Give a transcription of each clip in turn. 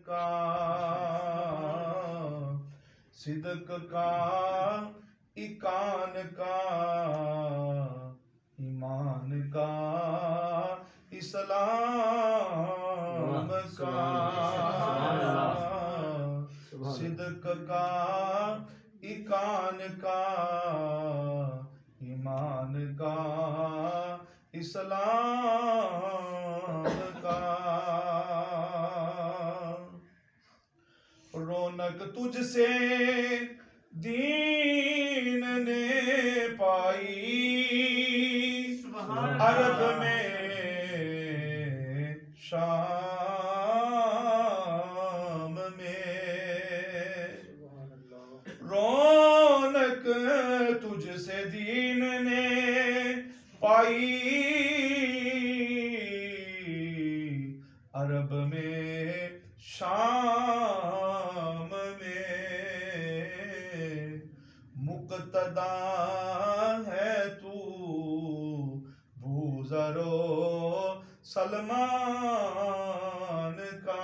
کا، صدق کا، ایقان کا، ایمان کا، اسلام کا، صدق کا، ایقان کا، ایمان کا، اسلام کا۔ رونق تجھ سے دین نے پائی، عرب میں شام میں، رونق تجھ سے دین نے پائی، عرب میں شام میں، مقتدا ہے تو بوذر و سلمان کا،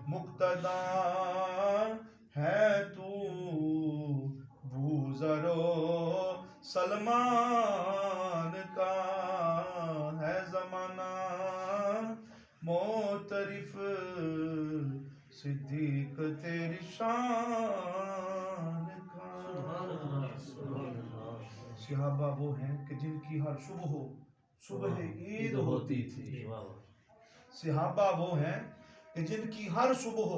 مقتدا ہے تو بوذر و سلمان کا، ہے زمانہ معترف صدیق تیری شان کا۔ صحابہ وہ ہیں کہ جن کی ہر صبح عید ہوتی تھی، صحابہ وہ ہیں کہ جن کی ہر صبح